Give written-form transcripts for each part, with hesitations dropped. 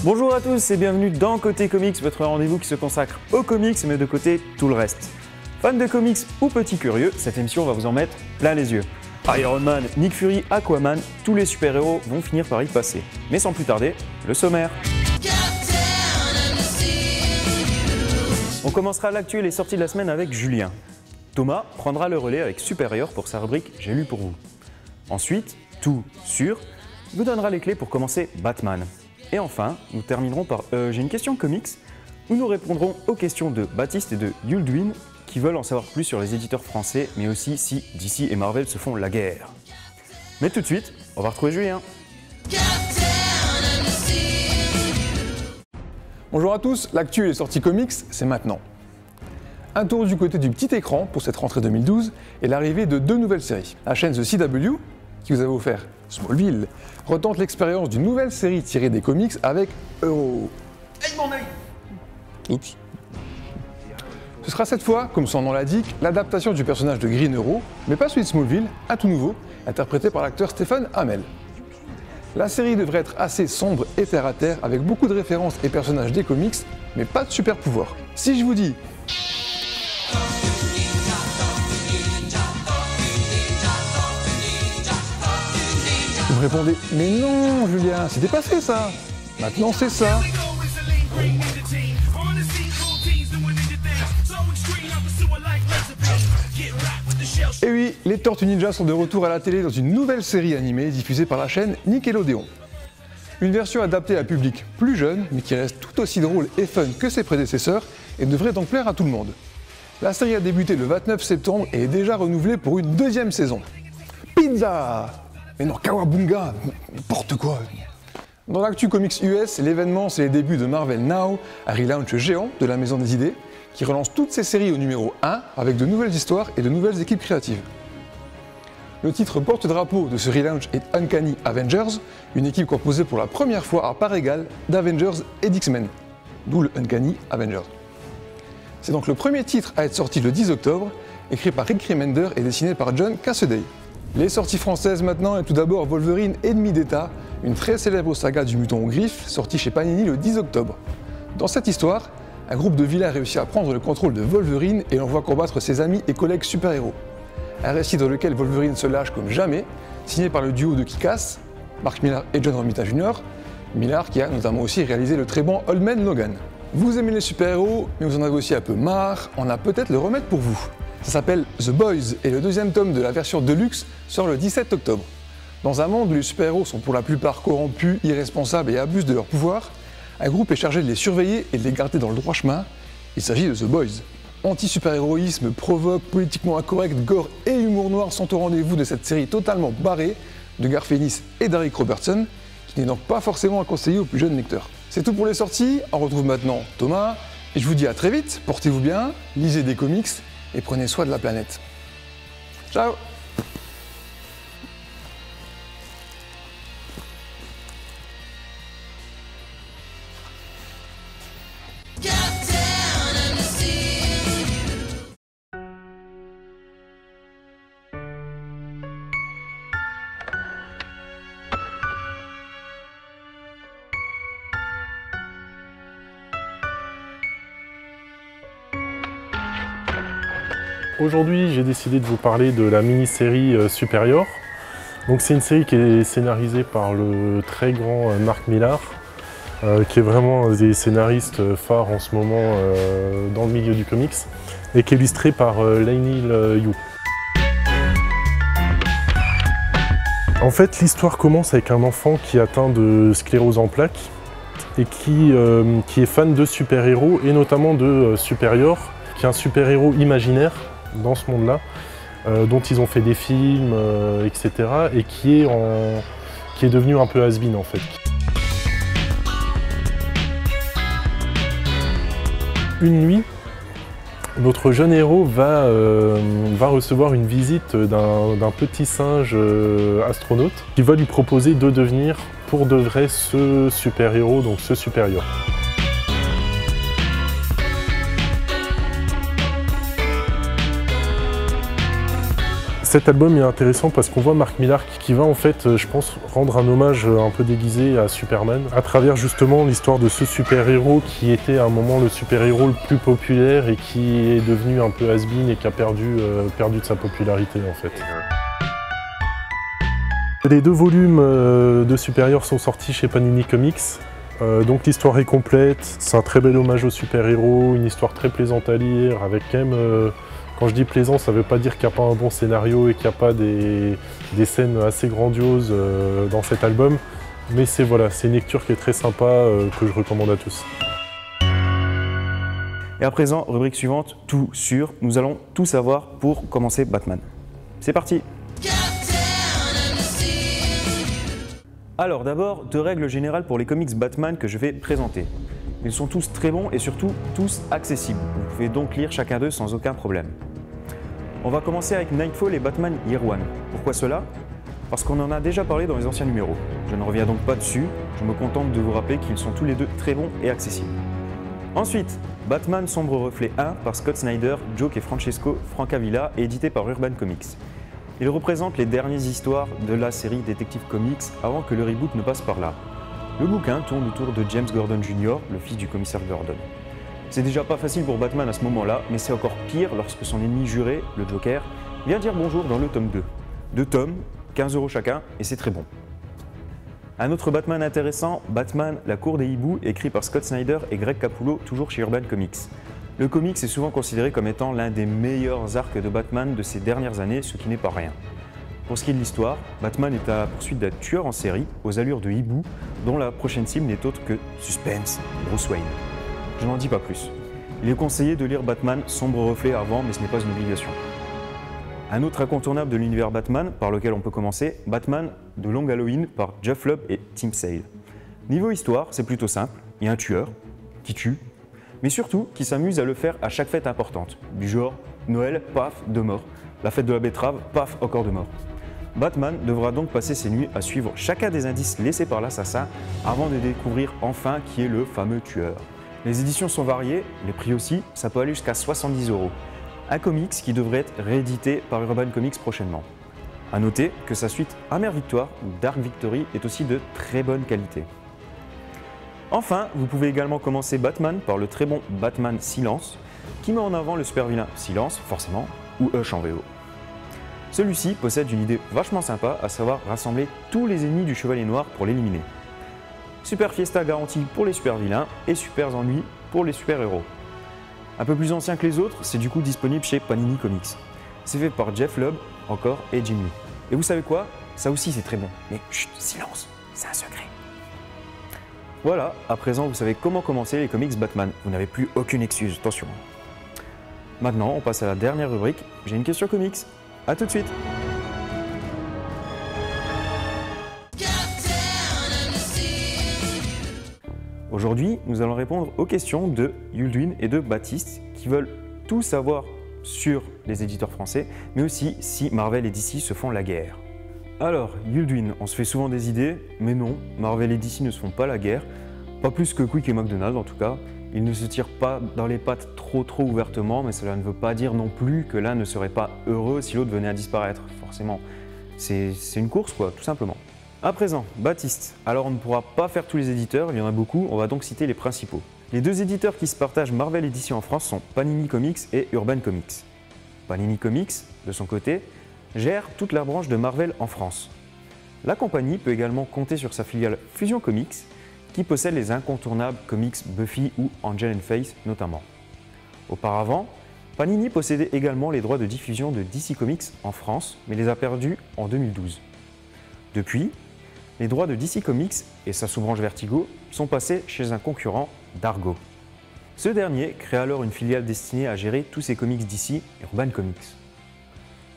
Bonjour à tous et bienvenue dans Côté Comics, votre rendez-vous qui se consacre aux comics mais de côté tout le reste. Fans de comics ou petits curieux, cette émission va vous en mettre plein les yeux. Iron Man, Nick Fury, Aquaman, tous les super-héros vont finir par y passer. Mais sans plus tarder, le sommaire. On commencera l'actu et les sorties de la semaine avec Julien. Thomas prendra le relais avec Supérieur pour sa rubrique « J'ai lu pour vous ». Ensuite, Tout Sur vous donnera les clés pour commencer Batman. Et enfin, nous terminerons par J'ai une question comics, où nous répondrons aux questions de Baptiste et de Yuldwin qui veulent en savoir plus sur les éditeurs français, mais aussi si DC et Marvel se font la guerre. Mais tout de suite, on va retrouver Julien. Bonjour à tous, l'actu et les sorties comics, c'est maintenant. Un tour du côté du petit écran pour cette rentrée 2012 et l'arrivée de deux nouvelles séries. La chaîne The CW, qui vous avait offert Smallville, retente l'expérience d'une nouvelle série tirée des comics avec Euro. Hey, mon œil ! Oups. Ce sera cette fois, comme son nom l'indique, l'adaptation du personnage de Green Arrow, mais pas celui de Smallville, un tout nouveau, interprété par l'acteur Stephen Amell. La série devrait être assez sombre et terre à terre, avec beaucoup de références et personnages des comics, mais pas de super pouvoirs. Si je vous dis vous me répondez « Mais non, Julien, c'était passé ça !» Maintenant, c'est ça. Et oui, les Tortues Ninja sont de retour à la télé dans une nouvelle série animée diffusée par la chaîne Nickelodeon. Une version adaptée à un public plus jeune, mais qui reste tout aussi drôle et fun que ses prédécesseurs, et devrait donc plaire à tout le monde. La série a débuté le 29 septembre et est déjà renouvelée pour une deuxième saison. Pizza! Mais non, Kawabunga, n'importe quoi. Dans l'actu comics US, l'événement, c'est les débuts de Marvel Now, un relaunch géant de la Maison des Idées, qui relance toutes ses séries au numéro 1 avec de nouvelles histoires et de nouvelles équipes créatives. Le titre porte-drapeau de ce relaunch est Uncanny Avengers, une équipe composée pour la première fois à part égale d'Avengers et d'X-Men, d'où le Uncanny Avengers. C'est donc le premier titre à être sorti le 10 octobre, écrit par Rick Remender et dessiné par John Cassaday. Les sorties françaises maintenant, et tout d'abord Wolverine Ennemi d'État, une très célèbre saga du mutant aux griffes, sortie chez Panini le 10 octobre. Dans cette histoire, un groupe de vilains réussit à prendre le contrôle de Wolverine et l'envoie combattre ses amis et collègues super-héros. Un récit dans lequel Wolverine se lâche comme jamais, signé par le duo de Kick-Ass, Mark Millar et John Romita Jr., Millar qui a notamment aussi réalisé le très bon Old Man Logan. Vous aimez les super-héros, mais vous en avez aussi un peu marre, on a peut-être le remède pour vous. Ça s'appelle The Boys et le deuxième tome de la version Deluxe sort le 17 octobre. Dans un monde où les super-héros sont pour la plupart corrompus, irresponsables et abusent de leur pouvoir, un groupe est chargé de les surveiller et de les garder dans le droit chemin. Il s'agit de The Boys. Anti-super-héroïsme, provoque, politiquement incorrect, gore et humour noir sont au rendez-vous de cette série totalement barrée de Garth Ennis et d'Eric Robertson, qui n'est donc pas forcément à conseiller aux plus jeunes lecteurs. C'est tout pour les sorties, on retrouve maintenant Thomas, et je vous dis à très vite, portez-vous bien, lisez des comics, et prenez soin de la planète. Ciao! Aujourd'hui, j'ai décidé de vous parler de la mini-série Supérieur. Donc, c'est une série qui est scénarisée par le très grand Mark Millar, qui est vraiment un des scénaristes phares en ce moment dans le milieu du comics, et qui est illustrée par Leinil Yu. En fait, l'histoire commence avec un enfant qui est atteint de sclérose en plaques et qui est fan de super-héros, et notamment de Supérieur, qui est un super-héros imaginaire dans ce monde-là, dont ils ont fait des films, etc. et qui est devenu un peu has-been en fait. Une nuit, notre jeune héros va recevoir une visite d'un petit singe astronaute qui va lui proposer de devenir pour de vrai ce super-héros, donc ce Supérieur. Cet album est intéressant parce qu'on voit Mark Millar qui va en fait, je pense, rendre un hommage un peu déguisé à Superman à travers justement l'histoire de ce super-héros qui était à un moment le super-héros le plus populaire et qui est devenu un peu has-been et qui a perdu de sa popularité en fait. Les 2 volumes de Superior sont sortis chez Panini Comics. Donc l'histoire est complète, c'est un très bel hommage au super-héros, une histoire très plaisante à lire avec quand même... Quand je dis plaisant, ça ne veut pas dire qu'il n'y a pas un bon scénario et qu'il n'y a pas des scènes assez grandioses dans cet album. Mais c'est une lecture qui est très sympa, que je recommande à tous. Et à présent, rubrique suivante, tout sur. Nous allons tout savoir pour commencer Batman. C'est parti! Alors d'abord, 2 règles générales pour les comics Batman que je vais présenter. Ils sont tous très bons et surtout tous accessibles. Vous pouvez donc lire chacun d'eux sans aucun problème. On va commencer avec Nightfall et Batman Year One. Pourquoi cela? Parce qu'on en a déjà parlé dans les anciens numéros. Je ne reviens donc pas dessus, je me contente de vous rappeler qu'ils sont tous les 2 très bons et accessibles. Ensuite, Batman Sombre Reflet 1 par Scott Snyder, Joke et Francesco Francavilla et édité par Urban Comics. Il représente les dernières histoires de la série Detective Comics avant que le reboot ne passe par là. Le bouquin tourne autour de James Gordon Jr., le fils du commissaire Gordon. C'est déjà pas facile pour Batman à ce moment-là, mais c'est encore pire lorsque son ennemi juré, le Joker, vient dire bonjour dans le tome 2. 2 tomes, 15 € chacun, et c'est très bon. Un autre Batman intéressant, Batman La Cour des Hiboux, écrit par Scott Snyder et Greg Capullo, toujours chez Urban Comics. Le comics est souvent considéré comme étant l'un des meilleurs arcs de Batman de ces dernières années, ce qui n'est pas rien. Pour ce qui est de l'histoire, Batman est à la poursuite d'un tueur en série, aux allures de hibou, dont la prochaine cible n'est autre que suspense, Bruce Wayne. Je n'en dis pas plus. Il est conseillé de lire Batman Sombre Reflet avant, mais ce n'est pas une obligation. Un autre incontournable de l'univers Batman, par lequel on peut commencer, Batman de Long Halloween par Jeff Lubb et Tim Sale. Niveau histoire, c'est plutôt simple, il y a un tueur, qui tue, mais surtout qui s'amuse à le faire à chaque fête importante, du genre Noël, paf, 2 morts, la fête de la betterave, paf, encore 2 morts. Batman devra donc passer ses nuits à suivre chacun des indices laissés par l'assassin avant de découvrir enfin qui est le fameux tueur. Les éditions sont variées, les prix aussi, ça peut aller jusqu'à 70 €. Un comics qui devrait être réédité par Urban Comics prochainement. A noter que sa suite Amère Victoire ou Dark Victory est aussi de très bonne qualité. Enfin, vous pouvez également commencer Batman par le très bon Batman Silence, qui met en avant le super vilain Silence, forcément, ou Hush en VO. Celui-ci possède une idée vachement sympa, à savoir rassembler tous les ennemis du Chevalier Noir pour l'éliminer. Super Fiesta garantie pour les super vilains et super ennuis pour les super héros. Un peu plus ancien que les autres, c'est du coup disponible chez Panini Comics. C'est fait par Jeff Lubb, encore, et Jim Lee. Et vous savez quoi? Ça aussi c'est très bon. Mais chut, silence, c'est un secret. Voilà, à présent vous savez comment commencer les comics Batman. Vous n'avez plus aucune excuse, attention. Maintenant, on passe à la dernière rubrique. J'ai une question comics. A tout de suite. Aujourd'hui, nous allons répondre aux questions de Yuldwin et de Baptiste qui veulent tout savoir sur les éditeurs français, mais aussi si Marvel et DC se font la guerre. Alors, Yuldwin, on se fait souvent des idées, mais non, Marvel et DC ne se font pas la guerre, pas plus que Quick et McDonald en tout cas. Ils ne se tirent pas dans les pattes trop ouvertement, mais cela ne veut pas dire non plus que l'un ne serait pas heureux si l'autre venait à disparaître, forcément. C'est une course quoi, tout simplement. À présent, Baptiste. Alors on ne pourra pas faire tous les éditeurs, il y en a beaucoup, on va donc citer les principaux. Les 2 éditeurs qui se partagent Marvel Edition en France sont Panini Comics et Urban Comics. Panini Comics, de son côté, gère toute la branche de Marvel en France. La compagnie peut également compter sur sa filiale Fusion Comics, qui possède les incontournables comics Buffy ou Angel and Faith notamment. Auparavant, Panini possédait également les droits de diffusion de DC Comics en France, mais les a perdus en 2012. Depuis, les droits de DC Comics et sa sous-branche Vertigo sont passés chez un concurrent, Dargo. Ce dernier crée alors une filiale destinée à gérer tous ses comics DC, Urban Comics.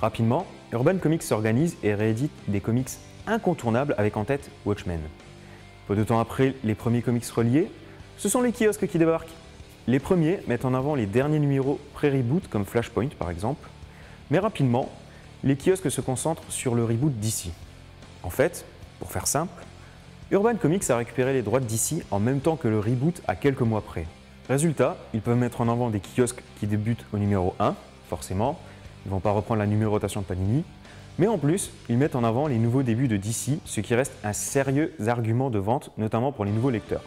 Rapidement, Urban Comics s'organise et réédite des comics incontournables avec en tête Watchmen. Peu de temps après les premiers comics reliés, ce sont les kiosques qui débarquent. Les premiers mettent en avant les derniers numéros pré-reboot comme Flashpoint par exemple, mais rapidement, les kiosques se concentrent sur le reboot DC. En fait, pour faire simple, Urban Comics a récupéré les droits de DC en même temps que le reboot à quelques mois près. Résultat, ils peuvent mettre en avant des kiosques qui débutent au numéro 1, forcément, ils ne vont pas reprendre la numérotation de Panini, Mais en plus, ils mettent en avant les nouveaux débuts de DC, ce qui reste un sérieux argument de vente, notamment pour les nouveaux lecteurs.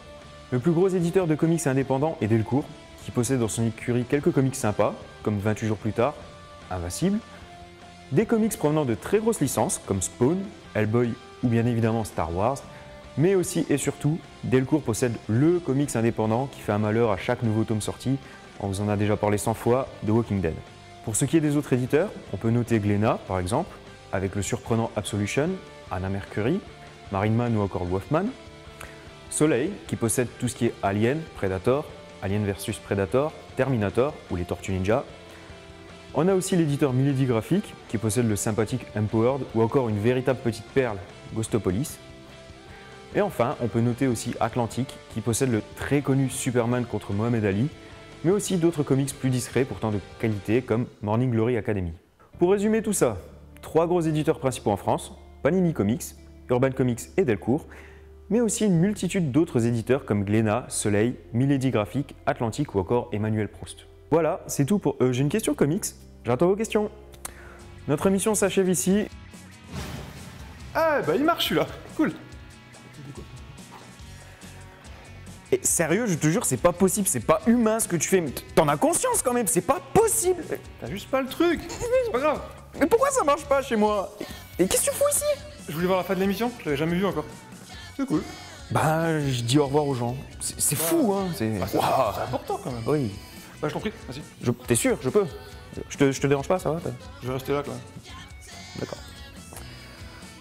Le plus gros éditeur de comics indépendant est Delcourt, qui possède dans son écurie quelques comics sympas, comme 28 jours plus tard, Invincible, des comics provenant de très grosses licences, comme Spawn, Hellboy ou bien évidemment Star Wars, mais aussi et surtout, Delcourt possède le comics indépendant qui fait un malheur à chaque nouveau tome sorti, on vous en a déjà parlé 100 fois, de Walking Dead. Pour ce qui est des autres éditeurs, on peut noter Glénat par exemple, avec le surprenant Absolution, Anna Mercury, Marine Man ou encore Wolfman, Soleil, qui possède tout ce qui est Alien, Predator, Alien vs Predator, Terminator ou les Tortues Ninja. On a aussi l'éditeur Milady Graphics, qui possède le sympathique Empowered ou encore une véritable petite perle, Ghostopolis. Et enfin, on peut noter aussi Atlantic, qui possède le très connu Superman contre Mohamed Ali, mais aussi d'autres comics plus discrets pourtant de qualité comme Morning Glory Academy. Pour résumer tout ça, 3 gros éditeurs principaux en France, Panini Comics, Urban Comics et Delcourt, mais aussi une multitude d'autres éditeurs comme Glénat, Soleil, Milady Graphics, Atlantic ou encore Emmanuel Proust. Voilà, c'est tout pour J'ai une question comics, j'attends vos questions. Notre émission s'achève ici. Ah bah il marche celui-là, cool. Et sérieux, je te jure, c'est pas possible, c'est pas humain ce que tu fais. Mais t'en as conscience quand même, c'est pas possible. T'as juste pas le truc, c'est pas grave. Mais pourquoi ça marche pas chez moi? Et qu'est-ce que tu fous ici? Je voulais voir la fin de l'émission, je l'avais jamais vu encore. C'est cool. Bah, je dis au revoir aux gens. C'est fou, hein. C'est C'est important quand même. Oui. Bah je t'en prie, vas-y. T'es sûr, je peux. Je te dérange pas, ça va? Je vais rester là quand même. D'accord.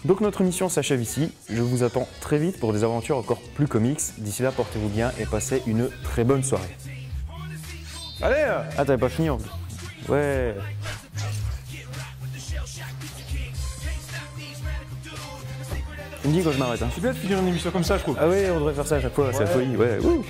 Donc notre mission s'achève ici. Je vous attends très vite pour des aventures encore plus comics. D'ici là, portez-vous bien et passez une très bonne soirée. Allez Ah, t'avais pas fini en plus. Ouais. Tu me dis quand je m'arrête, hein. C'est bien de finir une émission comme ça, je trouve. Ah ouais, on devrait faire ça à chaque fois, c'est la folie. Ouais. Ouh.